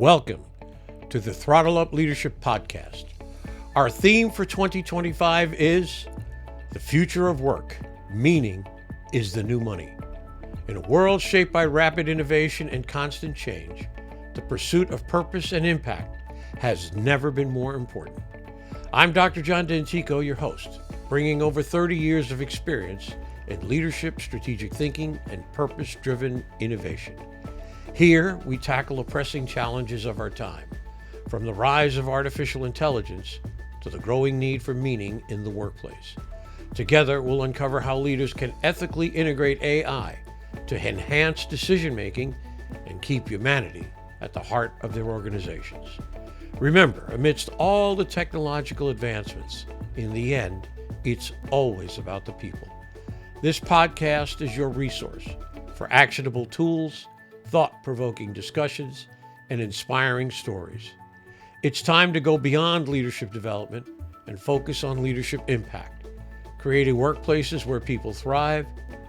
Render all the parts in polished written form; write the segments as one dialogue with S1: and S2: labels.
S1: Welcome to the Throttle Up Leadership Podcast. Our theme for 2025 is the future of work. Meaning is the new money. In a world shaped by rapid innovation and constant change, the pursuit of purpose and impact has never been more important. I'm Dr. John Dentico, your host, bringing over 30 years of experience in leadership, strategic thinking, and purpose-driven innovation. Here, we tackle the pressing challenges of our time, from the rise of artificial intelligence to the growing need for meaning in the workplace. Together, we'll uncover how leaders can ethically integrate AI to enhance decision-making and keep humanity at the heart of their organizations. Remember, amidst all the technological advancements, in the end, it's always about the people. This podcast is your resource for actionable tools, thought-provoking discussions, and inspiring stories. It's time to go beyond leadership development and focus on leadership impact, creating workplaces where people thrive,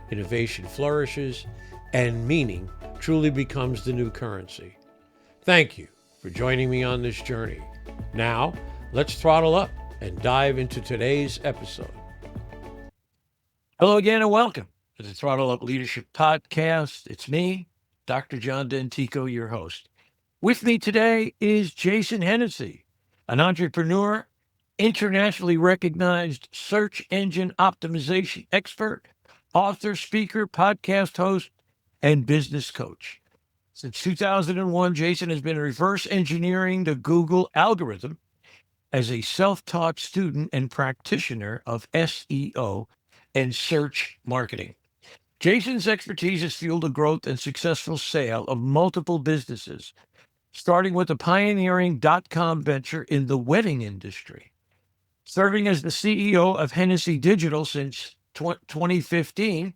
S1: innovation flourishes, and meaning truly becomes the new currency. Thank you for joining me on this journey. Now, let's throttle up and dive into today's episode. Hello again and welcome to the Throttle Up Leadership Podcast. It's me, Dr. John Dentico, your host. With me today is Jason Hennessey, an entrepreneur, internationally recognized search engine optimization expert, author, speaker, podcast host, and business coach. Since 2001, Jason has been reverse engineering the Google algorithm as a self-taught student and practitioner of SEO and search marketing. Jason's expertise has fueled the growth and successful sale of multiple businesses, starting with a pioneering .com venture in the wedding industry. Serving as the CEO of Hennessey Digital since 2015,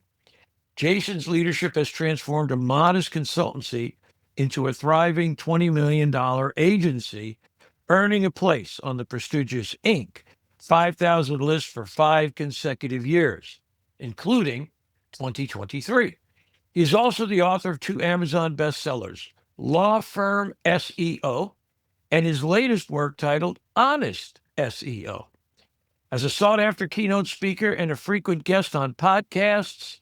S1: Jason's leadership has transformed a modest consultancy into a thriving $20 million agency, earning a place on the prestigious Inc. 5,000 list for 5 consecutive years, including 2023. He is also the author of 2 Amazon bestsellers, Law Firm SEO, and his latest work titled Honest SEO. As a sought-after keynote speaker and a frequent guest on podcasts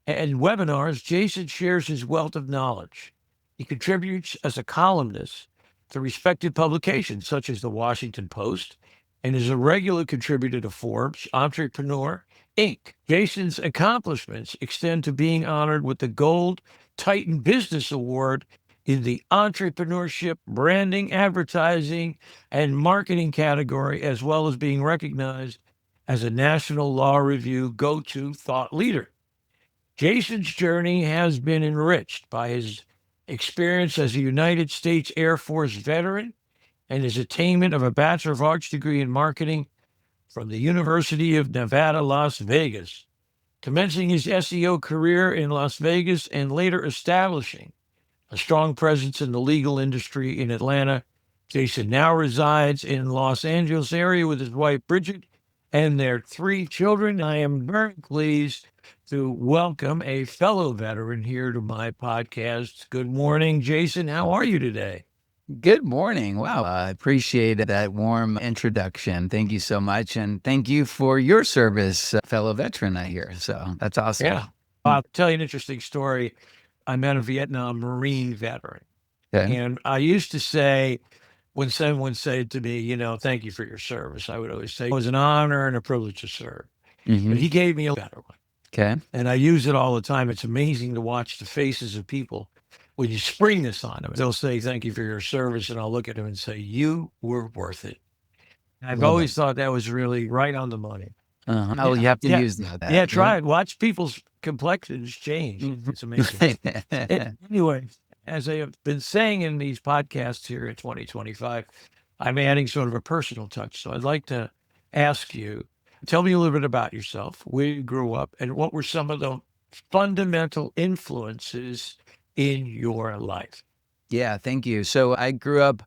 S1: and webinars, Jason shares his wealth of knowledge. He contributes as a columnist to respected publications such as the Washington Post and is a regular contributor to Forbes, Entrepreneur, Inc. Jason's accomplishments extend to being honored with the Gold Titan Business Award in the entrepreneurship, branding, advertising, and marketing category, as well as being recognized as a National Law Review go-to thought leader. Jason's journey has been enriched by his experience as a United States Air Force veteran and his attainment of a Bachelor of Arts degree in marketing from the University of Nevada, Las Vegas, commencing his SEO career in Las Vegas and later establishing a strong presence in the legal industry in Atlanta. Jason now resides in Los Angeles area with his wife, Bridget, and their 3 children. I am very pleased to welcome a fellow veteran here to my podcast. Good morning, Jason. How are you today?
S2: Good morning. Wow. I appreciate that warm introduction. Thank you so much. And thank you for your service, fellow veteran, I hear. So that's awesome.
S1: Yeah. I'll tell you an interesting story. I met a Vietnam Marine veteran.
S2: Okay.
S1: And I used to say, when someone said to me, thank you for your service, I would always say it was an honor and a privilege to serve.
S2: Mm-hmm.
S1: But he gave me a better one.
S2: Okay.
S1: And I use it all the time. It's amazing to watch the faces of people. When you spring this on them, they'll say, thank you for your service. And I'll look at them and say, you were worth it. I've always thought that was really right on the money.
S2: Uh-huh. Oh, you have to use that.
S1: Yeah, try it. Watch people's complexions change.
S2: Mm-hmm.
S1: It's amazing. Anyway, as I have been saying in these podcasts here in 2025, I'm adding sort of a personal touch. So I'd like to ask you, tell me a little bit about yourself, where you grew up, and what were some of the fundamental influences in your life?
S2: Yeah, thank you. So I grew up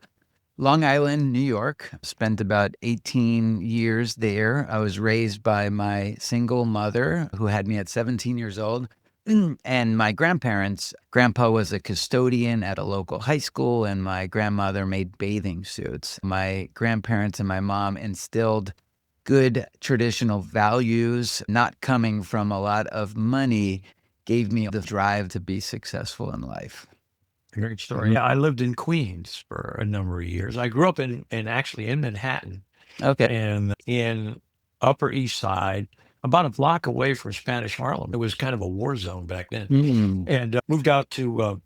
S2: Long Island, New York, spent about 18 years there. I was raised by my single mother who had me at 17 years old. And my grandpa was a custodian at a local high school, and my grandmother made bathing suits. My grandparents and my mom instilled good traditional values, not coming from a lot of money, gave me the drive to be successful in life.
S3: Great story. Yeah, I lived in Queens for a number of years. I grew up actually in Manhattan
S2: Okay.
S3: and in Upper East Side, about a block away from Spanish Harlem. It was kind of a war zone back then. And moved out to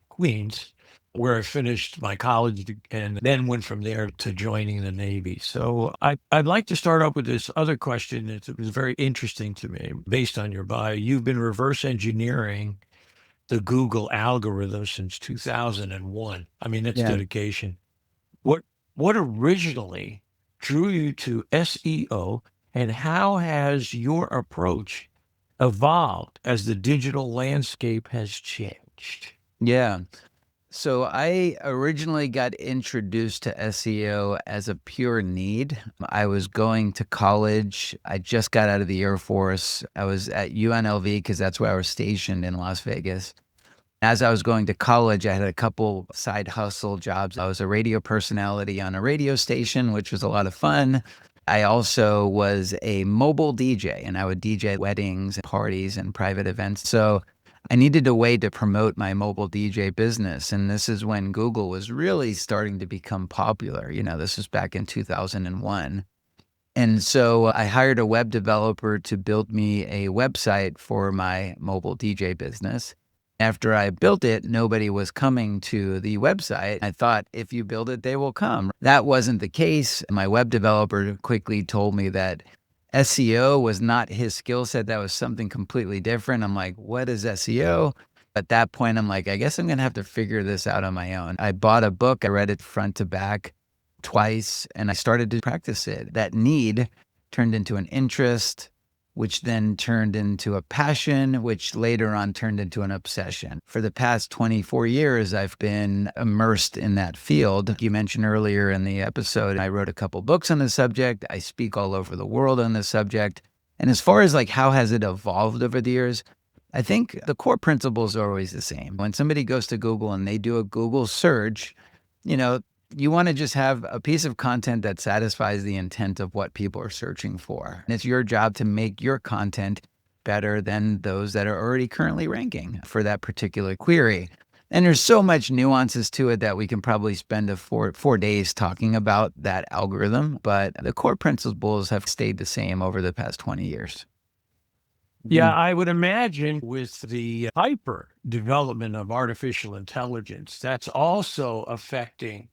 S3: Queens, where I finished my college and then went from there to joining the Navy. So I'd like to start off with this other question that was very interesting to me based on your bio. You've been reverse engineering the Google algorithm since 2001. I mean, that's
S2: Yeah.
S3: dedication. What originally drew you to SEO, and how has your approach evolved as the digital landscape has changed?
S2: Yeah. So I originally got introduced to SEO as a pure need. I was going to college. I just got out of the Air Force. I was at UNLV because that's where I was stationed in Las Vegas. As I was going to college, I had a couple side hustle jobs. I was a radio personality on a radio station, which was a lot of fun. I also was a mobile DJ, and I would DJ weddings, parties, and private events. So I needed a way to promote my mobile DJ business. And this is when Google was really starting to become popular. This was back in 2001. And so I hired a web developer to build me a website for my mobile DJ business. After I built it, nobody was coming to the website. I thought, if you build it, they will come. That wasn't the case. My web developer quickly told me that SEO was not his skill set. That was something completely different. I'm like, what is SEO? At that point, I'm like, I guess I'm going to have to figure this out on my own. I bought a book. I read it front to back twice, and I started to practice it. That need turned into an interest, which then turned into a passion, which later on turned into an obsession. For the past 24 years, I've been immersed in that field. You mentioned earlier in the episode, I wrote a couple books on the subject. I speak all over the world on the subject. And as far as how has it evolved over the years, I think the core principles are always the same. When somebody goes to Google and they do a Google search, you want to just have a piece of content that satisfies the intent of what people are searching for. And it's your job to make your content better than those that are already currently ranking for that particular query. And there's so much nuances to it that we can probably spend four days talking about that algorithm, but the core principles have stayed the same over the past 20 years.
S3: Yeah, I would imagine with the hyper development of artificial intelligence, that's also affecting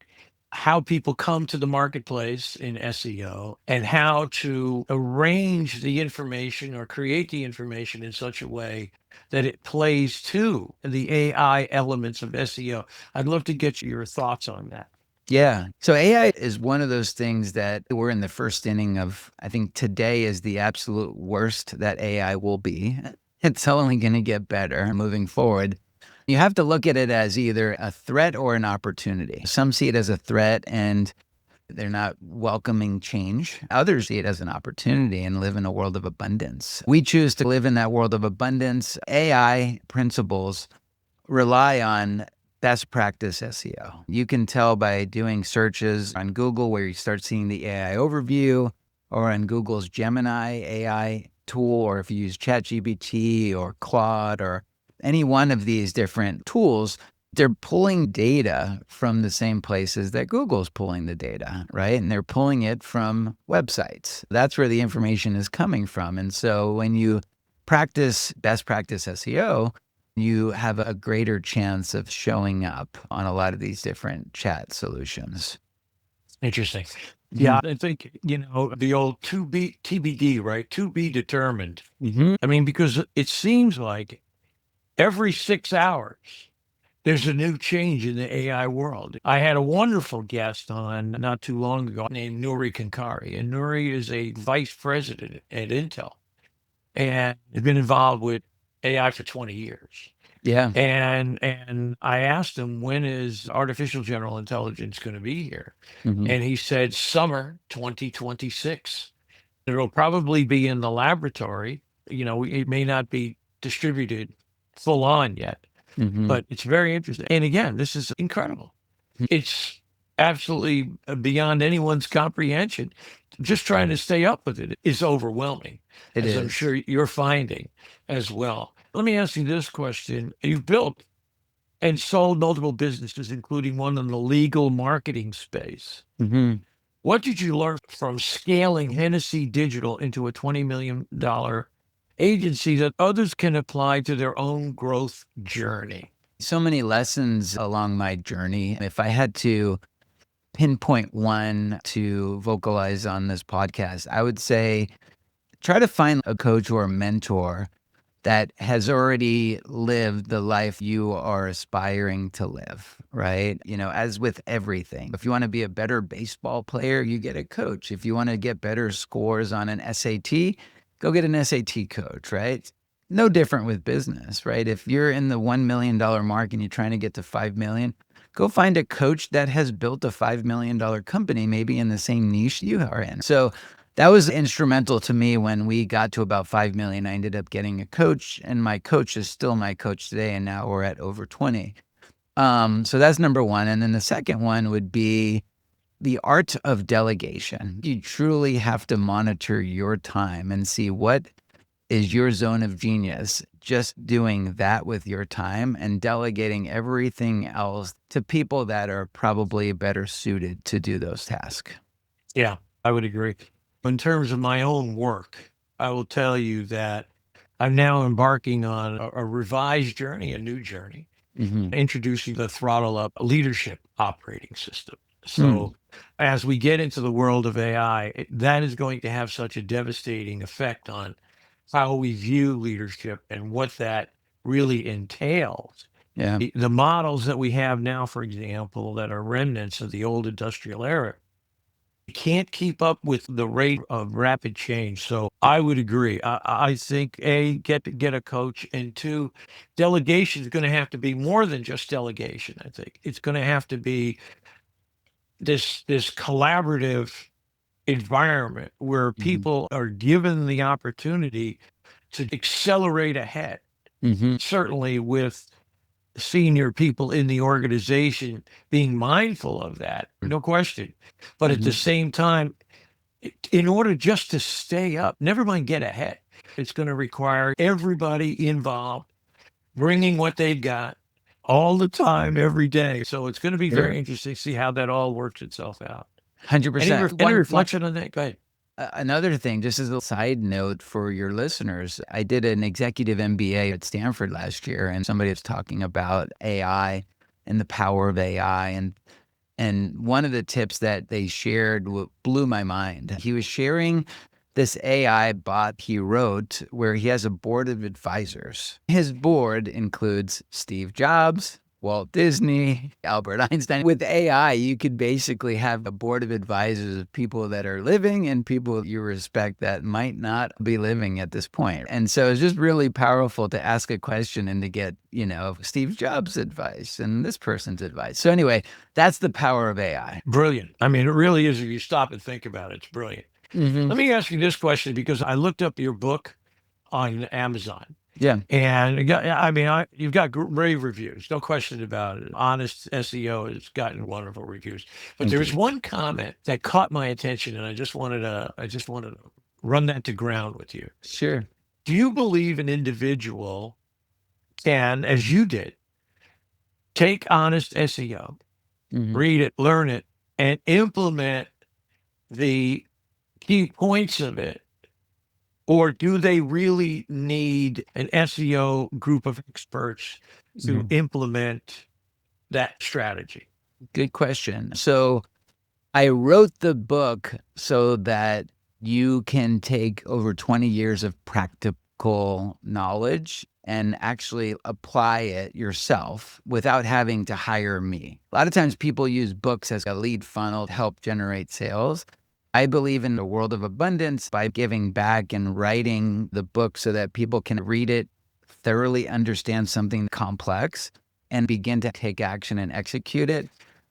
S3: how people come to the marketplace in SEO and how to arrange the information or create the information in such a way that it plays to the AI elements of SEO. I'd love to get your thoughts on that.
S2: Yeah. So AI is one of those things that we're in the first inning of. I think today is the absolute worst that AI will be. It's only going to get better moving forward. You have to look at it as either a threat or an opportunity. Some see it as a threat and they're not welcoming change. Others see it as an opportunity and live in a world of abundance. We choose to live in that world of abundance. AI principles rely on best practice SEO. You can tell by doing searches on Google where you start seeing the AI overview, or on Google's Gemini AI tool, or if you use ChatGPT or Claude or any one of these different tools, they're pulling data from the same places that Google's pulling the data, right? And they're pulling it from websites. That's where the information is coming from. And so when you practice best practice SEO, you have a greater chance of showing up on a lot of these different chat solutions.
S3: Interesting. Yeah, I think, the old TBD, right? To be determined. I mean, because it seems like every 6 hours, there's a new change in the AI world. I had a wonderful guest on not too long ago named Nuri Kankari, and Nuri is a vice president at Intel and has been involved with AI for 20 years.
S2: Yeah.
S3: And I asked him, when is artificial general intelligence going to be here? And he said, summer 2026. It'll probably be in the laboratory. It may not be distributed full on yet, but it's very interesting. And again, this is incredible. It's absolutely beyond anyone's comprehension. Just trying to stay up with it is overwhelming, as I'm sure you're finding as well. Let me ask you this question. You've built and sold multiple businesses, including one in the legal marketing space. What did you learn from scaling Hennessey Digital into a $20 million agency that others can apply to their own growth journey?
S2: So many lessons along my journey. If I had to pinpoint one to vocalize on this podcast, I would say try to find a coach or a mentor that has already lived the life you are aspiring to live, right? You know, as with everything, if you want to be a better baseball player, you get a coach. If you want to get better scores on an SAT, go get an SAT coach, right? No different with business, right? If you're in the $1 million mark and you're trying to get to 5 million, go find a coach that has built a $5 million company, maybe in the same niche you are in. So that was instrumental to me when we got to about 5 million. I ended up getting a coach, and my coach is still my coach today. And now we're at over 20. So that's number one. And then the second one would be the art of delegation. You truly have to monitor your time and see what is your zone of genius, just doing that with your time and delegating everything else to people that are probably better suited to do those tasks.
S3: Yeah, I would agree. In terms of my own work, I will tell you that I'm now embarking on a revised journey, a new journey, introducing the Throttle Up Leadership Operating System. So as we get into the world of AI, that is going to have such a devastating effect on how we view leadership and what that really entails.
S2: Yeah.
S3: The models that we have now, for example, that are remnants of the old industrial era, can't keep up with the rate of rapid change. So I would agree. I think get a coach, and two, delegation is going to have to be more than just delegation. I think it's going to have to be this collaborative environment where people are given the opportunity to accelerate ahead. Certainly with senior people in the organization being mindful of that, no question. But at the same time, in order just to stay up, never mind get ahead, it's going to require everybody involved bringing what they've got all the time, every day. So it's going to be very interesting to see how that all works itself out.
S2: 100%.
S3: Any reflection on that? Go ahead.
S2: Another thing, just as a side note for your listeners, I did an executive MBA at Stanford last year, and somebody was talking about AI and the power of AI. And one of the tips that they shared blew my mind. He was sharing this AI bot he wrote where he has a board of advisors. His board includes Steve Jobs, Walt Disney, Albert Einstein. With AI, you could basically have a board of advisors of people that are living and people you respect that might not be living at this point. And so it's just really powerful to ask a question and to get, Steve Jobs' advice and this person's advice. So anyway, that's the power of AI.
S3: Brilliant. I mean, it really is. If you stop and think about it, it's brilliant. Let me ask you this question, because I looked up your book on Amazon.
S2: Yeah.
S3: And you've got rave reviews, no question about it. Honest SEO has gotten wonderful reviews. But there was one comment that caught my attention, and I just wanted to run that to ground with you.
S2: Sure.
S3: Do you believe an individual can, as you did, take honest SEO, read it, learn it, and implement the key points of it? Or do they really need an SEO group of experts to implement that strategy?
S2: Good question. So I wrote the book so that you can take over 20 years of practical knowledge and actually apply it yourself without having to hire me. A lot of times people use books as a lead funnel to help generate sales. I believe in the world of abundance by giving back and writing the book so that people can read it, thoroughly understand something complex, and begin to take action and execute it.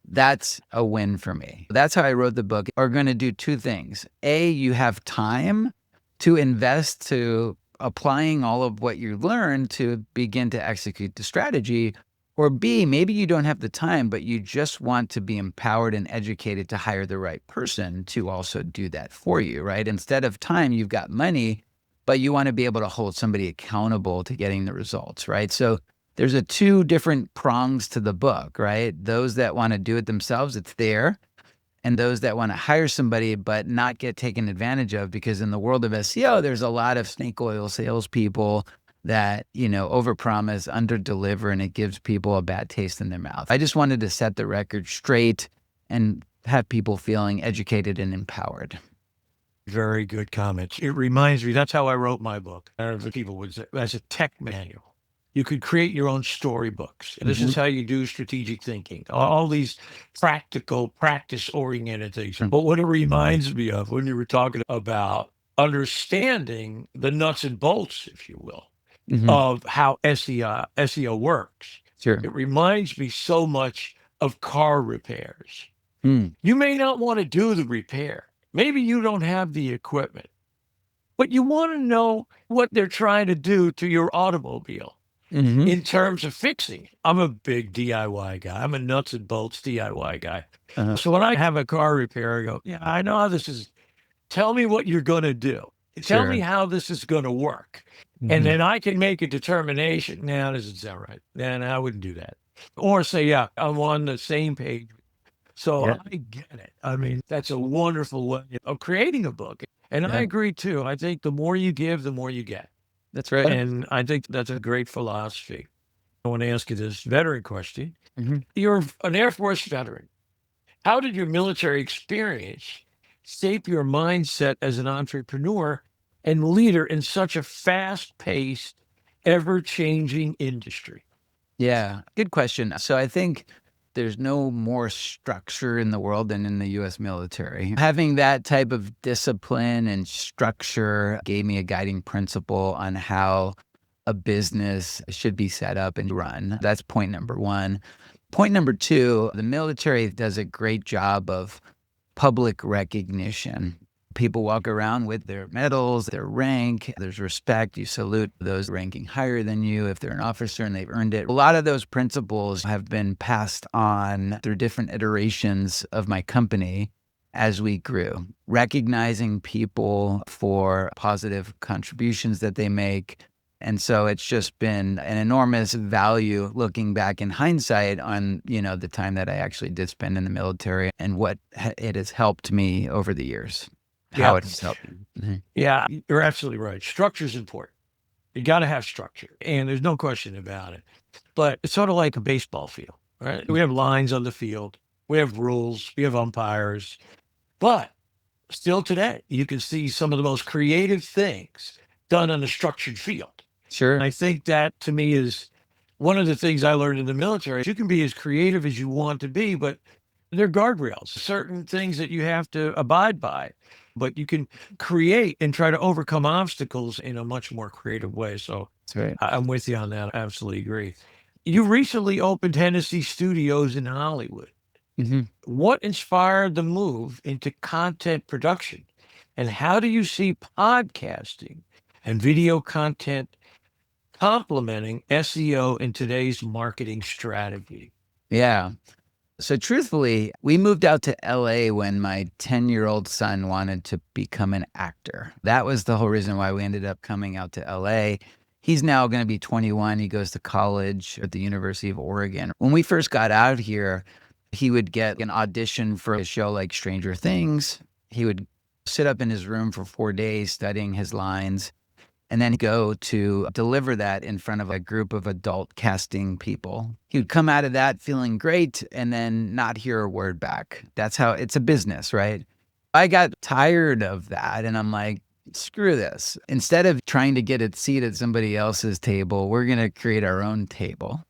S2: That's a win for me. That's how I wrote the book. We're going to do two things. A, you have time to invest to applying all of what you learned to begin to execute the strategy. Or B, maybe you don't have the time, but you just want to be empowered and educated to hire the right person to also do that for you, right? Instead of time, you've got money, but you want to be able to hold somebody accountable to getting the results, right? So there's two different prongs to the book, right? Those that want to do it themselves, it's there. And those that want to hire somebody but not get taken advantage of, because in the world of SEO, there's a lot of snake oil salespeople that, overpromise, underdeliver, and it gives people a bad taste in their mouth. I just wanted to set the record straight and have people feeling educated and empowered.
S3: Very good comments. It reminds me, that's how I wrote my book. I don't know if people would say, as a tech manual. You could create your own storybooks. And this is how you do strategic thinking. All these practical, practice-oriented things. But what it reminds me of when you were talking about understanding the nuts and bolts, if you will, of how SEO works.
S2: Sure.
S3: It reminds me so much of car repairs. You may not want to do the repair. Maybe you don't have the equipment, but you want to know what they're trying to do to your automobile. In terms of fixing. I'm a big DIY guy. I'm a nuts and bolts DIY guy. So when I have a car repair, I go, yeah, I know how this is. Tell me what you're going to do. Tell me how this is going to work. And then I can make a determination. Nah, this doesn't sound right. Nah, I wouldn't do that. Or say, yeah, I'm on the same page. So I get it. I mean, that's a wonderful way of creating a book. And I agree too. I think the more you give, the more you get.
S2: That's right.
S3: And I think that's a great philosophy. I want to ask you this veteran question. You're an Air Force veteran. How did your military experience shape your mindset as an entrepreneur and leader in such a fast-paced, ever-changing industry?
S2: Yeah, good question. So I think there's no more structure in the world than in the U.S. military. Having that type of discipline and structure gave me a guiding principle on how a business should be set up and run. That's point number one. Point number two, the military does a great job of public recognition. People walk around with their medals, their rank, there's respect. You salute those ranking higher than you if they're an officer and they've earned it. A lot of those principles have been passed on through different iterations of my company as we grew, recognizing people for positive contributions that they make. And so it's just been an enormous value looking back in hindsight on, the time that I actually did spend in the military and what it has helped me over the years. How it has helped.
S3: Yeah, you're absolutely right. Structure is important. You got to have structure, and there's no question about it. But it's sort of like a baseball field, right? We have lines on the field. We have rules. We have umpires. But still today, you can see some of the most creative things done on a structured field.
S2: Sure.
S3: And I think that, to me, is one of the things I learned in the military. You can be as creative as you want to be, but there are guardrails, certain things that you have to abide by. But you can create and try to overcome obstacles in a much more creative way. So
S2: That's right.
S3: I'm with you on that. I absolutely agree. You recently opened Hennessey Studios in Hollywood. What inspired the move into content production? And how do you see podcasting and video content complementing SEO in today's marketing strategy?
S2: Yeah. So truthfully, we moved out to LA when my 10-year-old son wanted to become an actor. That was the whole reason why we ended up coming out to LA. He's now going to be 21. He goes to college at the University of Oregon. When we first got out here, he would get an audition for a show like Stranger Things. He would sit up in his room for 4 days studying his lines, and then go to deliver that in front of a group of adult casting people. He would come out of that feeling great and then not hear a word back. That's how it's a business, right? I got tired of that and I'm like, screw this. Instead of trying to get a seat at somebody else's table, we're going to create our own table.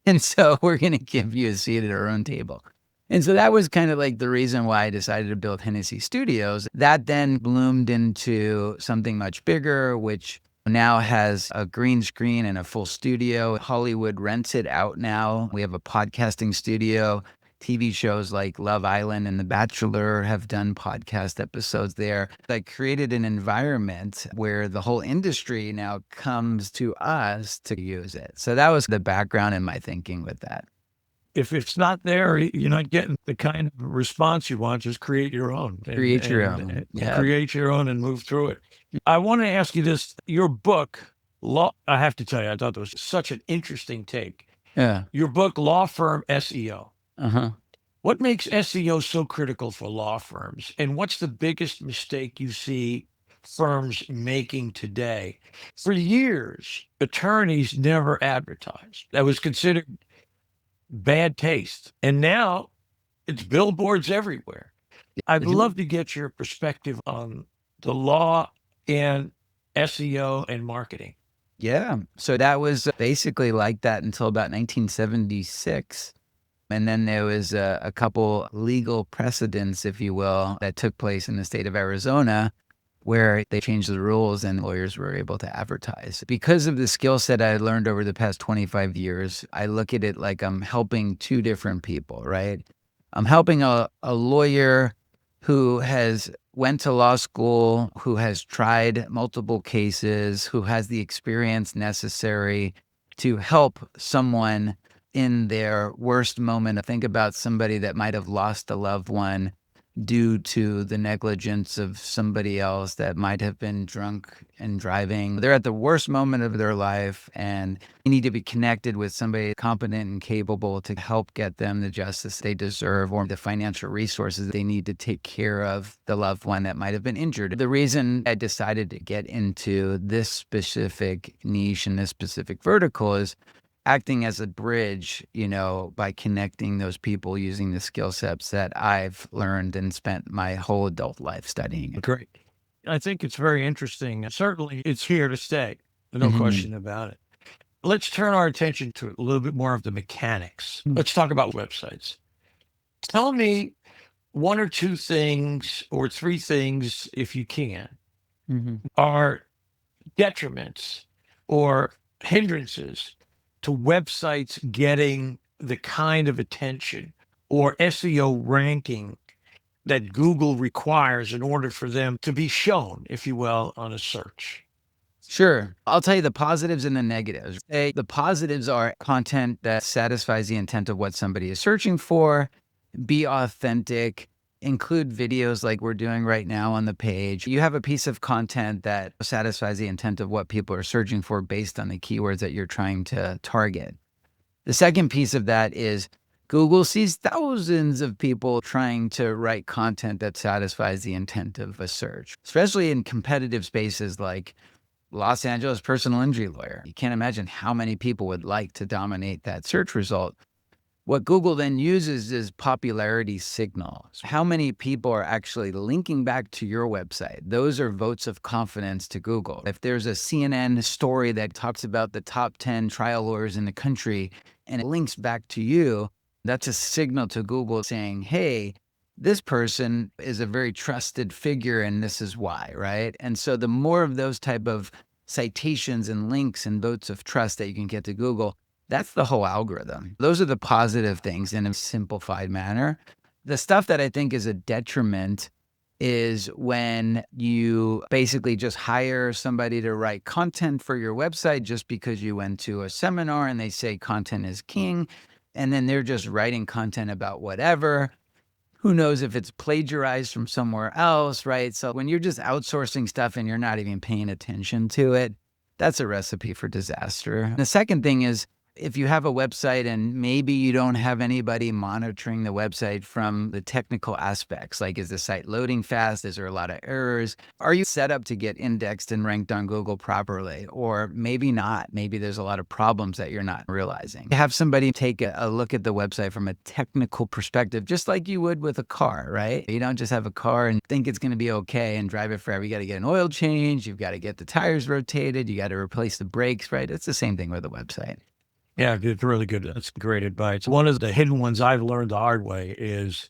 S2: And so we're going to give you a seat at our own table. And so that was kind of like the reason why I decided to build Hennessey Studios. That then bloomed into something much bigger, which now has a green screen and a full studio. Hollywood rents it out now. We have a podcasting studio TV shows like Love Island and The Bachelor have done podcast episodes there. I created an environment where the whole industry now comes to us to use it. So that was the background in my thinking with that.
S3: If it's not there, you're not getting the kind of response you want. Just create your own.
S2: Create your own. Yeah.
S3: Create your own and move through it. I want to ask you this. Your book, I have to tell you, I thought that was such an interesting take.
S2: Yeah.
S3: Your book, Law Firm SEO.
S2: Uh-huh.
S3: What makes SEO so critical for law firms? And what's the biggest mistake you see firms making today? For years, attorneys never advertised. That was considered bad taste. And now it's billboards everywhere. I'd love to get your perspective on the law and SEO and marketing.
S2: Yeah. So that was basically like that until about 1976. And then there was a couple legal precedents, if you will, that took place in the state of Arizona where they changed the rules and lawyers were able to advertise. Because of the skill set I learned over the past 25 years, I look at it like I'm helping two different people, right? I'm helping a lawyer who has went to law school, who has tried multiple cases, who has the experience necessary to help someone in their worst moment. Think about somebody that might have lost a loved one due to the negligence of somebody else that might have been drunk and driving. They're at the worst moment of their life and you need to be connected with somebody competent and capable to help get them the justice they deserve or the financial resources they need to take care of the loved one that might have been injured. The reason I decided to get into this specific niche and this specific vertical is acting as a bridge, by connecting those people using the skill sets that I've learned and spent my whole adult life studying.
S3: Great. I think it's very interesting. Certainly it's here to stay. No question about it. Let's turn our attention to a little bit more of the mechanics. Let's talk about websites. Tell me one or two things or three things, if you can, are detriments or hindrances to websites getting the kind of attention or SEO ranking that Google requires in order for them to be shown, if you will, on a search.
S2: Sure. I'll tell you the positives and the negatives. The positives are content that satisfies the intent of what somebody is searching for, be authentic, include videos like we're doing right now on the page. You have a piece of content that satisfies the intent of what people are searching for based on the keywords that you're trying to target. The second piece of that is Google sees thousands of people trying to write content that satisfies the intent of a search, especially in competitive spaces like Los Angeles personal injury lawyer. You can't imagine how many people would like to dominate that search result. What Google then uses is popularity signals. How many people are actually linking back to your website? Those are votes of confidence to Google. If there's a CNN story that talks about the top 10 trial lawyers in the country and it links back to you, that's a signal to Google saying, hey, this person is a very trusted figure and this is why, right? And so the more of those type of citations and links and votes of trust that you can get to Google, that's the whole algorithm. Those are the positive things in a simplified manner. The stuff that I think is a detriment is when you basically just hire somebody to write content for your website just because you went to a seminar and they say content is king, and then they're just writing content about whatever. Who knows if it's plagiarized from somewhere else, right? So when you're just outsourcing stuff and you're not even paying attention to it, that's a recipe for disaster. The second thing is, if you have a website and maybe you don't have anybody monitoring the website from the technical aspects, like is the site loading fast? Is there a lot of errors? Are you set up to get indexed and ranked on Google properly? Or maybe not. Maybe there's a lot of problems that you're not realizing. Have somebody take a look at the website from a technical perspective, just like you would with a car, right? You don't just have a car and think it's going to be okay and drive it forever. You got to get an oil change. You've got to get the tires rotated. You got to replace the brakes, right? It's the same thing with a website.
S3: Yeah, it's really good. That's great advice. One of the hidden ones I've learned the hard way is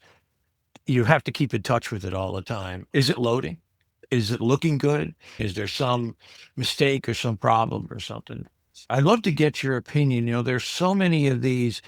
S3: you have to keep in touch with it all the time. Is it loading? Is it looking good? Is there some mistake or some problem or something? I'd love to get your opinion. There's so many of these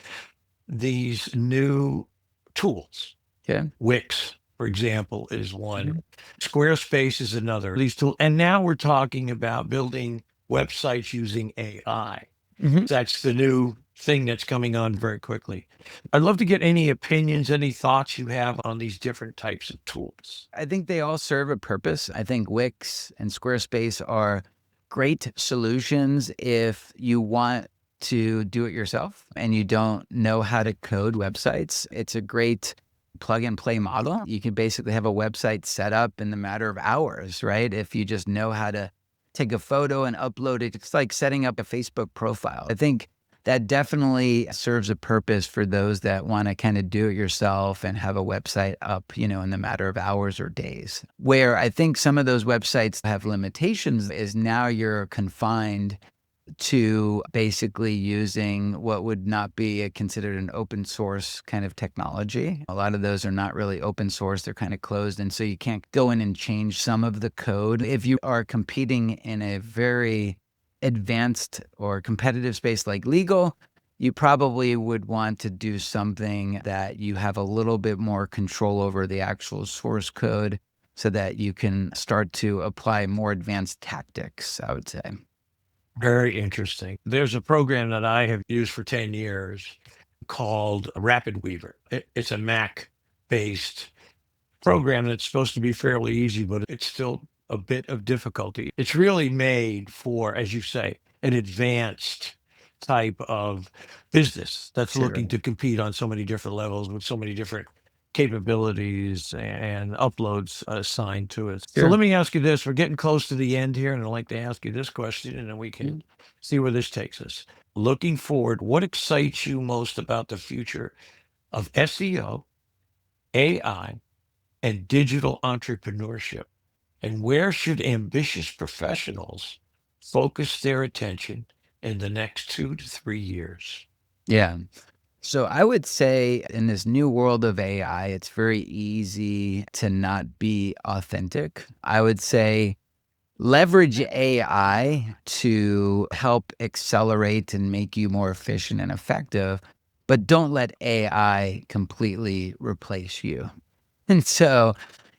S3: new tools.
S2: Okay.
S3: Wix, for example, is one. Squarespace is another. These tools. And now we're talking about building websites using AI. That's the new thing that's coming on very quickly. I'd love to get any opinions, any thoughts you have on these different types of tools.
S2: I think they all serve a purpose. I think Wix and Squarespace are great solutions if you want to do it yourself and you don't know how to code websites. It's a great plug and play model. You can basically have a website set up in the matter of hours, right? If you just know how to take a photo and upload it. It's like setting up a Facebook profile. I think that definitely serves a purpose for those that want to kind of do it yourself and have a website up, in the matter of hours or days. Where I think some of those websites have limitations is now you're confined to basically using what would not be considered an open source kind of technology. A lot of those are not really open source. They're kind of closed. And so you can't go in and change some of the code. If you are competing in a very advanced or competitive space like legal, you probably would want to do something that you have a little bit more control over the actual source code so that you can start to apply more advanced tactics, I would say.
S3: Very interesting. There's a program that I have used for 10 years called Rapid Weaver. It's a Mac-based program that's supposed to be fairly easy, but it's still a bit of difficulty. It's really made for, as you say, an advanced type of business that's looking to compete on so many different levels with so many different capabilities and uploads assigned to it. So let me ask you this. We're getting close to the end here, and I'd like to ask you this question, and then we can see where this takes us. Looking forward, what excites you most about the future of SEO, AI, and digital entrepreneurship? And where should ambitious professionals focus their attention in the next 2 to 3 years?
S2: Yeah. So I would say in this new world of AI, it's very easy to not be authentic. I would say leverage AI to help accelerate and make you more efficient and effective, but don't let AI completely replace you. And so,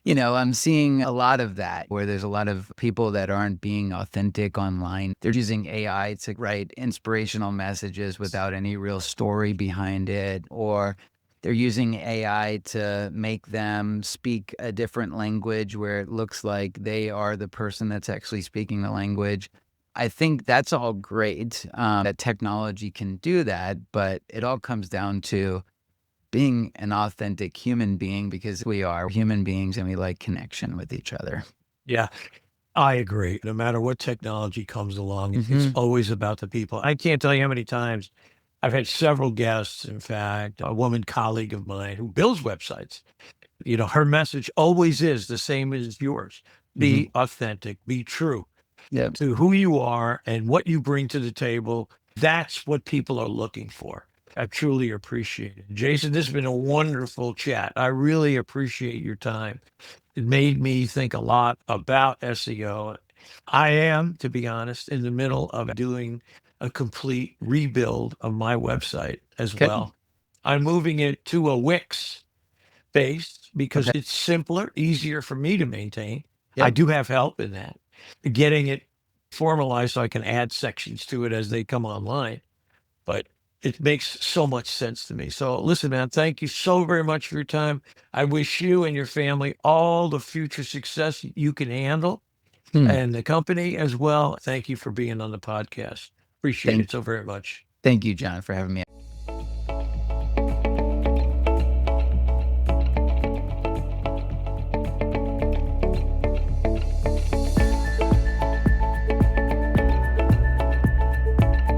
S2: I'm seeing a lot of that where there's a lot of people that aren't being authentic online. They're using AI to write inspirational messages without any real story behind it, or they're using AI to make them speak a different language where it looks like they are the person that's actually speaking the language. I think that's all great, that technology can do that, but it all comes down to being an authentic human being, because we are human beings and we like connection with each other.
S3: Yeah, I agree. No matter what technology comes along, it's always about the people. I can't tell you how many times I've had several guests, in fact, a woman colleague of mine who builds websites. Her message always is the same as yours. Be authentic, be true to who you are and what you bring to the table. That's what people are looking for. I truly appreciate it. Jason, this has been a wonderful chat. I really appreciate your time. It made me think a lot about SEO. I am, to be honest, in the middle of doing a complete rebuild of my website as well. I'm moving it to a Wix base because it's simpler, easier for me to maintain. I do have help in that. Getting it formalized so I can add sections to it as they come online. But it makes so much sense to me. So listen, man, thank you so very much for your time. I wish you and your family all the future success you can handle and the company as well. Thank you for being on the podcast. Appreciate it so very much.
S2: Thank you, John, for having me.